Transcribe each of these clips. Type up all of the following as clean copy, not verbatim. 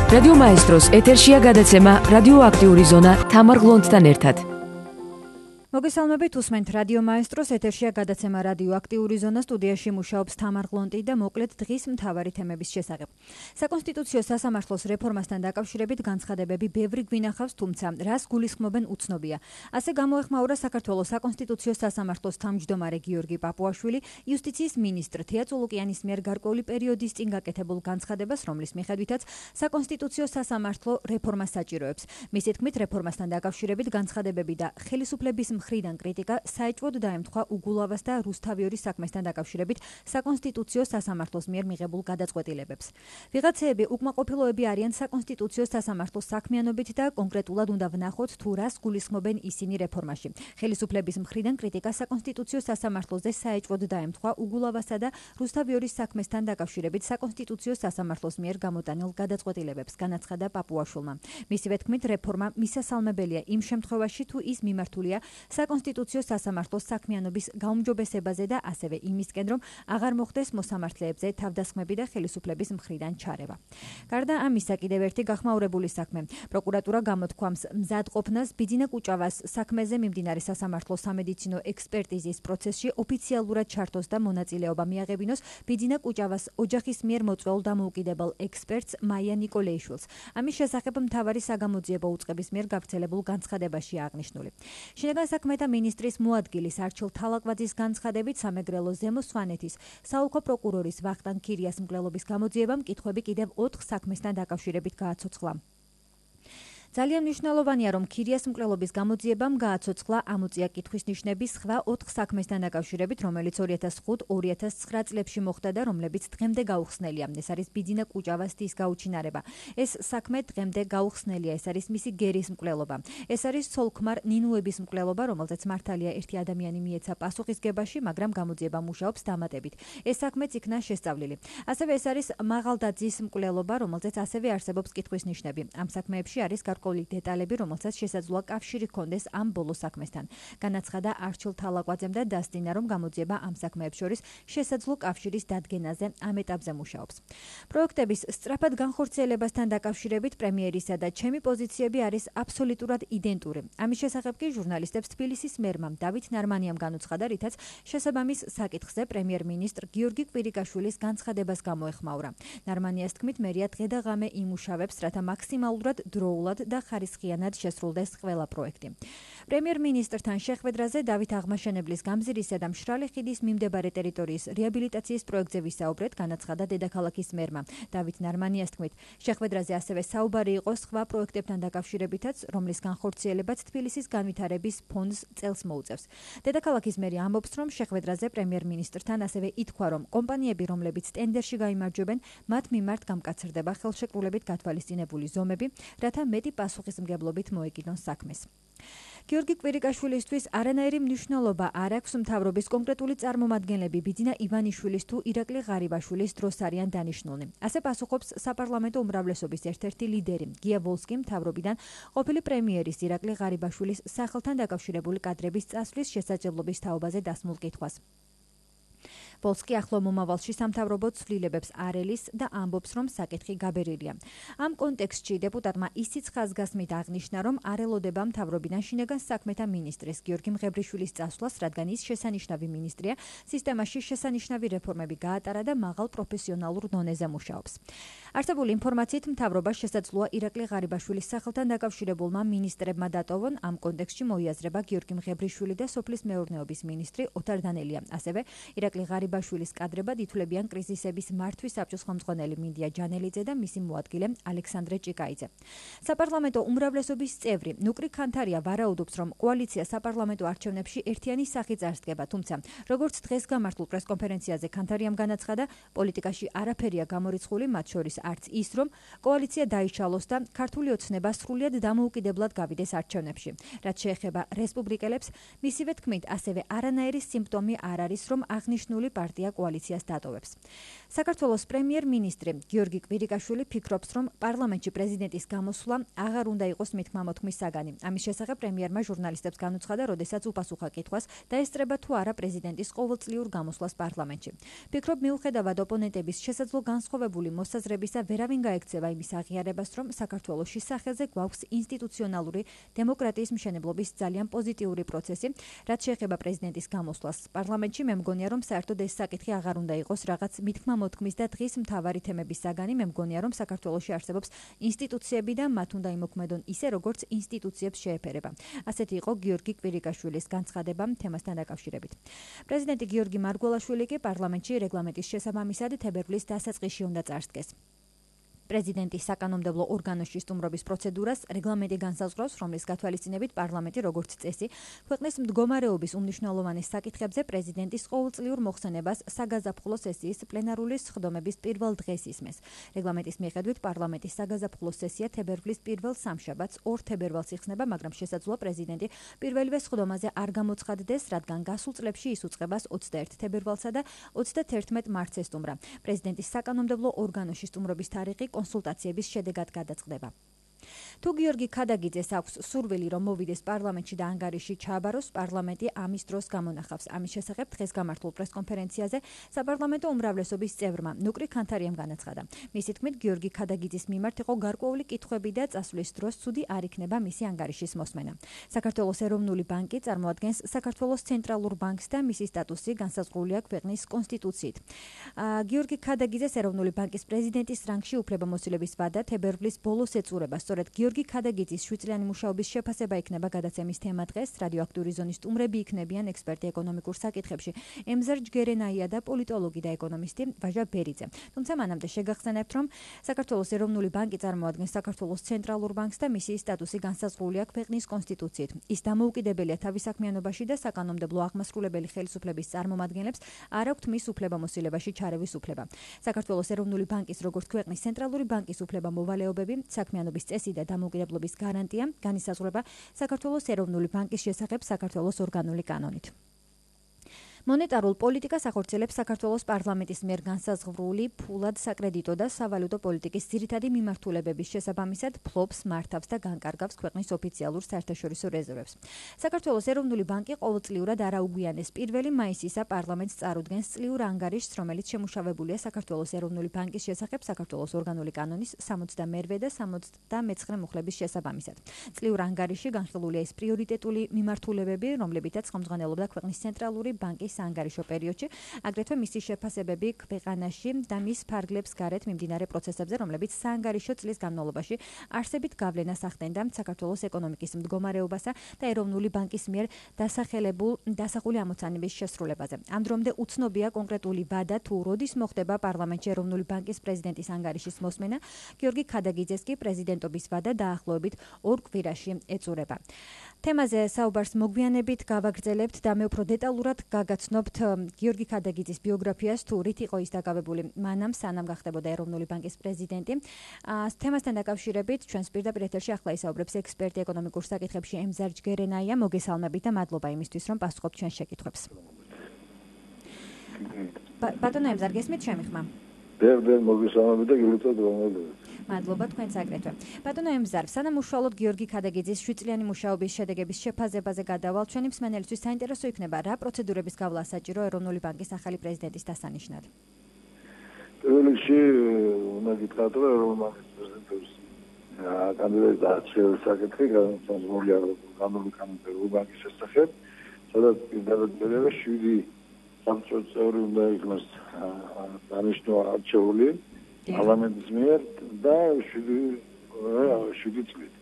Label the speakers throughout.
Speaker 1: რადიო მაესტროს ეთერშია გადაცემა რადიოაქტიური ზონა თამარ გლონცთან ერთად.
Speaker 2: მოგესალმებით, უსმენთ რადიო მაესტროს ეთერშია გადაცემა რადიოაქტიური ზონა, სტუდიაში მუშაობს თამარ გლონტი და მოკლედ დღის მთავარი თემების შესახებ. საკონსტიტუციო სასამართლოს რეფორმასთან დაკავშირებით განცხადებები ბევრი გვინახავს, თუმცა რას გულისხმობენ უცნობია. ასე გამოეხმაურა საქართველოს საკონსტიტუციო სასამართლოს თავმჯდომარე გიორგი პაპუაშვილი იუსტიციის მინისტრ თეა წულუკიანის მიერ გარკვეული პერიოდის წინ გაკეთებულ განცხადებას, რომლის მიხედვითაც საკონსტიტუციო სასამართლო რეფორმას საჭიროებს. მისი თქმით, რეფორმასთან დაკავშირებით განცხადებები და ხელისუფლების მხრიდან კრიტიკა საეჭვოდ დაემთხვა უგულავას და რუსთავიორის საქმესთან დაკავშირებით საკონსტიტუციო სასამართლოს მიერ მიღებულ გადაწყვეტილებებს. ვიღაცეები უკმაყოფილოები არიან საკონსტიტუციო სასამართლოს საქმიანობით და კონკრეტულად უნდა ვნახოთ თუ რას გულისხმობენ ისინი რეფორმაში. ხელისუფლების მხრიდან კრიტიკა საკონსტიტუციო სასამართლოზე საეჭვოდ დაემთხვა უგულავასა და რუსთავიორის საქმესთან დაკავშირებით საკონსტიტუციო სასამართლოს მიერ გამოტანილ გადაწყვეტილებებს, განაცხადა პაპუაშვილმა. მისივე თქმით, რეფორმა მისასალმებელია იმ შემთხვევაში, თუ ის მიმართულია საკონსტიტუციო სასამართლოს საქმიანობის გაუმჯობესებაზე და ასევე იმისკენ, რომ აღარ მოხდეს მოსამართლეებზე თავდასხმები და ხელისუფლების მხრიდან ჩარევა. გარდა ამისა, კიდევ ერთი გახმაურებული საქმე. პროკურატურა გამოთქვამს მზადყოფნას ბიძინა კუჭავას საქმეზე მიმდინარე სასამართლოს სამედიცინო ექსპერტიზის პროცესში ოფიციალურად ჩართოს და მონაწილეობა მიაღებინოს ბიძინა კუჭავას ოჯახის მიერ მოწვეულ დამოუკიდებელ ექსპერტს მაია ნიკოლეიშვილს. ამის შესახებ მთავარი საგამოძიებო უწყების მიერ გავრცელებულ განცხადებაში აღნიშნული. შინაგან საქმეთა მინისტრის მოადგილის არჩილ თალაკვაძის განცხადებით სამეგრელო ზემო სვანეთის საოლქო პროკურორის ვახტანგ ქირიას მკვლელობის გამოძიებამ კითხვები კიდევ 4 საქმესთან დაკავშირებით გააცოცხლა. ძალიან მნიშვნელოვანია, რომ ქირიას მკვლელობის გამოძიებამ გააცოცხლა ამოწია კითხვის ნიშნები სხვა 4 საქმესთან დაკავშირებით, რომელიც 2005-2009 წლებში მოხდა და რომლებიც დღემდე გაუხსნელია. ეს არის ბიძინა კუჭავას დის გაუჩინარება. ეს საქმე დღემდე გაუხსნელია, ეს არის მისი გერის მკვლელობა. ეს არის ცოლ-ქმარ ნინუების მკვლელობა, რომელზეც მართალია ერთი ადამიანი მიეცა პასუხისგებაში, მაგრამ გამოძიება მუშაობს დამატებით. ეს საქმეც იქნა შესწავლილი. ასევე ეს არის მაღალდაძის მკვლელობა, რომელზეც ასევე არსებობს კითხვის ნიშნები. ამ საქმეებში არის გარკვეული დეტალები, რომელსაც შესაძლოა კავშირი ჰქონდეს ამ ბოლო საქმესთან. განაცხადა არჩილ თალაკვაძემ და დასტინა, რომ გამოძიება ამ საქმეებს შორის შესაძლო კავშირის დადგენაზე ამ ეტაპზე მუშაობს. პროექტების სწრაფად განხორციელებასთან დაკავშირებით პრემიერისა და ჩემი პოზიციები არის აბსოლუტურად იდენტური. ამის შესახებ კი ჟურნალისტებს თბილისის მერმა დავით ნარმანიამ განუცხადა, რითაც შესაბამის საკითხზე პრემიერ-მინისტრ გიორგი კვირიკაშვილის განცხადებას გამოეხმაურა. ნარმანიას თქმით, მერია დღე და ღამე იმუშავებს, რათა მაქსიმალურად დროულად და ხარისხიანად შესრულდეს ყველა პროექტი. პრემიერ-მინისტრთან შეხვედრაზე დავით აღმაშენებლის გამზირისა და მშრალი ხიდის მიმდებარე ტერიტორიის რეაბილიტაციის პროექტზე ვისაუბრეთ, განაცხადა დედაქალაქის მერმა. დავით ნარმანიას თქმით, შეხვედრაზე ასევე საუბარი იყო სხვა პროექტებთან დაკავშირებითაც, რომლის განხორციელებაც თბილისის განვითარების ფონდს წელს მოუწევს. დედაქალაქის მერი ამბობს, რომ შეხვედრაზე პრემიერ-მინისტრთან ასევე ითქვა, რომ კომპანიები, რომლებიც ტენდერში გაიმარჯვებენ, მათ მიმართ გამკაცრდება ხელშეკრულებით გათვალისწინებული ზომები, რათა მეტი პასუხისმგებლობით მოეკიდონ საქმეს. გიორგი კვირიკაშვილისთვის არანაირი მნიშვნელობა არ აქვს მთავრობის კონკრეტული წარმომადგენლები ბიძინა ივანიშვილის თუ ირაკლი ღარიბაშვილის დროს არიან დანიშნულნი. ასე პასუხობს საპარლამენტო უმრავლესობის ერთ-ერთი ლიდერი გია ვოლსკი მთავრობიდან ყოფილი პრემიერის ირაკლი ღარიბაშვილის სახელთან დაკავშირებული კადრების წასვლის შესაძლებლობის თაობაზე დასმულ კითხვას. ვოლსკი ახლო მომავალში სამთავრობო ცვლილებებს არ ელის და ამბობს, რომ საკითხი გაბერილია. ამ კონტექსტში დეპუტატმა ისიც ხაზგასმით აღნიშნა, რომ არ ელოდება მთავრობიდან შინაგან საქმეთა მინისტრის გიორგი მღებრიშვილის წასვლას, რადგან ის შესანიშნავი მინისტრია, სისტემაში შესანიშნავი რეფორმები გაატარა და მაღალ პროფესიონალურ დონეზე მუშაობს. არსებული ინფორმაციით მთავრობა შესაძლოა ირაკლი ღარიბაშვილის სახელთან დაკავშირებულმა მინისტრებმა დატოვონ. ამ კონტექსტში მოიაზრება გიორგი მღებრიშვილი და სოფლის მეურნეობის მინისტრი ოთარ დანელია. ასევე ირაკლი ღარიბაშვილის კადრებად ითვლებიან კრიზისების მართვის საბჭოს ხელმძღვანელი მინდია ჯანელიძე და მისი მოადგილე ალექსანდრე ჭიკაიძე. საპარლამენტო უმრავლესობის წევრი ნუკრი ქანთარია ვარაუდობს, რომ კოალიცია საპარლამენტო არჩევნებში ერთიანი სახით წარსდგება, თუმცა როგორც დღეს გამართულ პრესკონფერენციაზე ქანთარიამ განაცხადა, პოლიტიკაში არაფერია გამორიცხული, მათ შორის არც ის, რომ კოალიცია დაიშალოს და ქართული ოცნება სრულიად დამოუკიდებლად გავიდეს არჩევნებში. რაც შეეხება რესპუბლიკელებს, მისივე თქმით, ასევე არანაირი სიმპტომი არ არის, რომ აღნიშნული პარტია კოალიციას დატოვებს. საქართველოს პრემიერ-მინისტრი გიორგი კვირიკაშვილი ფიქრობს, რომ პარლამენტში პრეზიდენტის გამოსვლა აღარ უნდა იყოს მითქმა-მოთქმის საგანი. ამის შესახებ პრემიერმა ჟურნალისტებს განუცხადა, როდესაც უპასუხა კითხვას, დაესწრება თუ არა პრეზიდენტის ყოველწლიურ გამოსვლას პარლამენტში. ფიქრობ, მიუხედავად ოპონენტების შესაძლო განსხვავებული მოსაზრებისა, ვერავინ გაექცევა იმის აღიარებას, რომ საქართველოში სახელზე გვაქვს ინსტიტუციონალური დემოკრატიის მშენებლობის ძალიან პოზიტიური პროცესი, რაც შეეხება პრეზიდენტის გამოსვლას პარლამენტში. მე მგონია, რომ საერთოდ ეს საკითხი აღარ უნდა იყოს რაღაც მითქმა-მოთქმის და დღის მთავარი თემების საგანი. მე მგონია, რომ საქართველოში არსებობს ინსტიტუციები და მათ უნდა იმოქმედონ ისე, როგორც ინსტიტუციებს შეეფერება. ასეთი იყო გიორგი კვირიკაშვილის განცხადება თემასთან დაკავშირებით. პრეზიდენტი გიორგი მარგველაშვილი კი პარლამენტში რეგლამენტის შესაბამისად თებერვლის დასაწყისში უნდა წარსდგეს. პრეზიდენტის საკანონმდებლო ორგანოში სტუმრობის პროცედურას რეგლამენტი განსაზღვრავს, რომლის გათვალისწინებით პარლამენტი როგორც წესი ქვეყნის მდგომარეობის უმნიშვნელოვანეს საკითხებზე პრეზიდენტის ყოველწლიურ მოხსენებას საგაზაფხულო სესიის პლენარული სხდომების პირველ დღეს ისმის. რეგლამენტის მიხედვით პარლამენტის საგაზაფხულო სესია თებერვლის პირველ სამშაბათს 2 თებერვალს იხსნება, მაგრამ შესაძლოა პრეზიდენტი პირველივე სხდომაზე არ გამოცხადდეს, რადგან გასულ წლებში ის უწყებას 21 თებერვალსა და 31 მარტს ესტუმრა. პრეზიდენტის საკანონმდებლო ორგანოში სტუმრობის თარიღი კონსულტაციების შედეგად გადაწყდება. თუ გიორგი ქადაგიძეს აქვს სურვილი, რომ მოვიდეს პარლამენტში და ანგარიში ჩააბაროს, პარლამენტი ამის დროს გამონახავს. ამის შესახებ დღეს გამართულ პრესკონფერენციაზე საპარლამენტო უმრავლესობის წევრმა ნუკრი ქანთარიამ განაცხადა. მისი თქმით, გიორგი ქადაგიძის მიმართ იყო გარკვეული კითხვები და წასვლის დროს ცუდი არ იქნება მისი ანგარიშის მოსმენა. საქართველოს ეროვნული ბანკი წარმოადგენს საქართველოს ცენტრალურ ბანკს და მისი სტატუსი განსაზღვრულია ქვეყნის კონსტიტუციით. გიორგი ქადაგიძეს ეროვნული ბანკის პრეზიდენტის რანგში უფლებამოსილების ვადა თებერვლის ბოლოს ეწურება. სწორედ გიორგი ქადაგიძის 7 წლიანი მუშაობის შეფასება იქნება გადაცემის თემა დღეს. რადიოაქტიური ზონის სტუმრები იქნებიან ექსპერტი ეკონომიკურ საკითხებში ემზარ ჯგერენაია და პოლიტოლოგი და ეკონომისტი ვაჟა ბერიძე. თუმცა მანამდე შეგახსენებთ, რომ საქართველოს ეროვნული ბანკი წარმოადგენს საქართველოს ცენტრალურ ბანკს და მისი სტატუსი განსაზღვრულია ქვეყნის კონსტიტუციით. ის დამოუკიდებელია თავის საქმიანობაში და საკანონმდებლო აღმასრულებელი ხელისუფლების წარმომადგენლებს არ აქვთ მის უფლებამოსილებაში ჩარევის უფლება. საქართველოს ეროვნული ბანკის როგორც ქვეყნის ცენტრალური ბანკის უფლება-მოვალეობები, საქმიანობის წესი და დამოუკიდებლობის გარანტია განისაზღვრება საქართველოს ეროვნული ბანკის შესახებ საქართველოს ორგანული კანონით. მონეტარულ პოლიტიკას ახორციელებს საქართველოს პარლამენტის მიერ განსაზღვრული ფულად საკრედიტო და სავალუტო პოლიტიკის ძირითადი მიმართულებების შესაბამისად ფლობს, მართავს და განკარგავს ქვეყნის ოფიციალურ საერთაშორისო რეზერვებს. საქართველოს ეროვნული ბანკი ყოველწლიურად არაუგვიანეს 1 მაისისა პარლამენტს წარუდგენს წლიურ ანგარიშს, რომელიც შემუშავებულია საქართველოს ეროვნული ბანკის შესახებ საქართველოს ორგანული კანონის 62 და 79 მუხლების შესაბამისად. წლიურ ანგარიში განხილულია ის პრიორიტეტული მიმართულებები, რომლებითაც ხელმძღვანელობდა ქვეყნის ცენტრალური ბანკის საანგარიშო პერიოდში, აგრეთვე მისი შეფასებები ქვეყანაში და მის ფარგლებს გარეთ მიმდინარე პროცესებზე, რომლებიც საანგარიშო წლის განმავლობაში არსებით გავლენას ახდენდა საქართველოს ეკონომიკის მდგომარეობასა და ეროვნული ბანკის მიერ დასახული ამოცანების შესრულებაზე. ამ დრომდე უცნობია კონკრეტული ვადა თუ როდის მოხდება პარლამენტში ეროვნული ბანკის პრეზიდენტის ანგარიშის მოსმენა. გიორგი ქადაგიძეს კი პრეზიდენტობის ვადა დაახლოებით 2 კვირაში ეწურება. თემაზე საუბარს მოგვიანებით გავაგრძელებთ და მე უფრო დეტალურად გაგაცნობთ გიორგი ქადაგიძის ბიოგრაფიას, თუ რით იყო ის დაკავებული მანამ, სანამ გახდებოდა ეროვნული ბანკის პრეზიდენტი. თემასთან დაკავშირებით ჩვენს პირდაპირ ეთერში ახლა ისაუბრებს ექსპერტი ეკონომიკურ საკითხებში ემზარ ჯგერენაია. მოგესალმებით და მადლობა იმისთვის, რომ პასუხობთ ჩვენ შეკითხვებს. ბატონო ემზარ, გესმით ჩემი ხმა?
Speaker 3: ბევრ მოგესალმებით და გილოცავთ რომლებიც.
Speaker 2: მადლობა თქვენს აგრეთვე. ბატონო ემზარ, სანამ უშუალოდ გიორგი ქადაგიძის 7 წლიანი მუშაობის შედეგების შეფასებაზე გადავალ, ჩვენი მსმენელისთვის საინტერესო იქნება, რა პროცედურების გავლა საჭირო ეროვნული ბანკის ახალი პრეზიდენტის დასანიშნად.
Speaker 3: პირველ რიგში უნდა გითხრათ, რომ ეროვნული ბანკის პრეზიდენტის კანდიდატის არჩევის საკითხი განსაზღვრულია ეროვნული ბანკის შესახებ, სადაც პირდაპირ 7 სამწუხარო წევრი უნდა იქნას დანიშნულ არჩეული პარლამენტის მიერ და 7 წლით.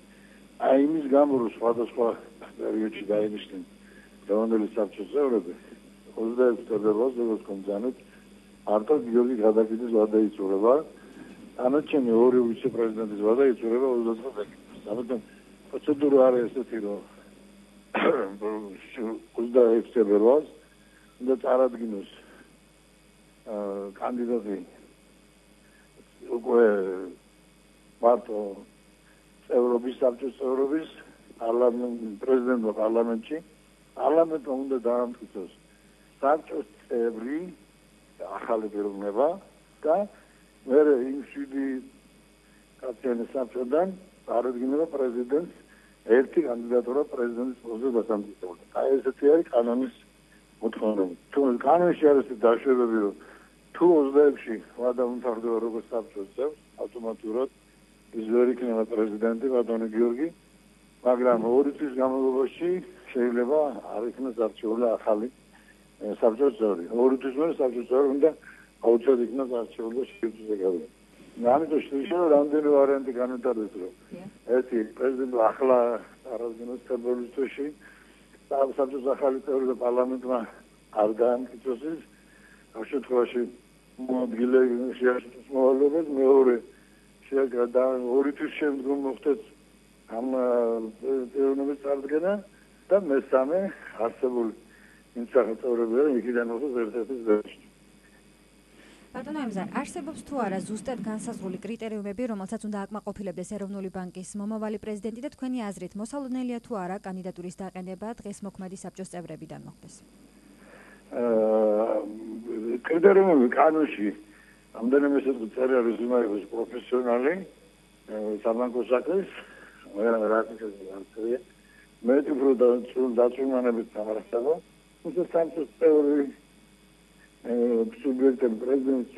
Speaker 3: აი იმის გამო, რომ სხვადასხვა პერიოდში დაინიშნენ ეროვნული საბჭოს წევრები, 26 თებერვალს, როგორც გქონდათ, მარტო გიორგი ქადაგიძის ვადა იწურება, ანაჩემი 2 ვიცე-პრეზიდენტის ვადა იწურება 29 თებერვალს. ამიტომ პროცედურა არის ესეთი, რომ 26 თებერვალს უნდა წარადგინოს კანდიდატი უკვე მარტო წევრობის საბჭოს წევრობის პრეზიდენტმა პარლამენტში უნდა დაამტკიცოს საბჭოს წევრი ახალი პიროვნება და მე იმ 7 კაცის საბჭოდან აღინიშნება პრეზიდენტს ერთი კანდიდატურა პრეზიდენტის პოსტზე დასამტკიცებლად. აი ესეთი არის კანონის მოთხოვნები. თუ კანონში არის დაშვებები, რომ თუ 26-ში ვადა უმთავრდება როგორც საბჭოს წევს, ავტომატურად ის ვერ იქნება პრეზიდენტი ბატონი გიორგი, მაგრამ 2 თვის განმავლობაში შეიძლება არ იქნას არჩეული ახალი საბჭოს წევრი. 2 თვის მერე საბჭოს წევრი უნდა აუცილებლად იქნას არჩეული და შეგვიძლია გავიგოთ. ამიტომ შეიძლება რამდენი ვარიანტი განვითარდეს, რომ ერთი პრეზიდენტი ახლა აღადგინოს თებერვლის თვეში და საბჭოს ახალი წევრი და პარლამენტმა არ დაამტკიცოს ის ამ შემთხვევაში მოადგილე შეაშუქოს მოვალეობას, მეორე შეაგდა 2 თვის შემდგომ მოხდეს ამ პიროვნების წარდგენა და მესამე არსებული იმ სახელმწიფოებრივი იქიდან მოხდეს ერთ-ერთი ზეში.
Speaker 2: ბატონო ემზარ, არსებობს თუ არა ზუსტად განსაზღვრული კრიტერიუმები, რომელსაც უნდა აკმაყოფილებდეს ეროვნული ბანკის მომავალი პრეზიდენტი და თქვენი აზრით მოსალოდნელია თუ არა კანდიდატურის დაყენება დღეს მოქმედი საბჭოს წევრებიდან მოხდეს?
Speaker 3: კრიტერიუმები კანონში რამდენიმე წერია არის იმაების პროფესიონალი საბანკო საქმის მე უფრო დაწვიმანებით გამარხება თუმცა სამწუხაროდ სუბიექტები პრეზიდენტის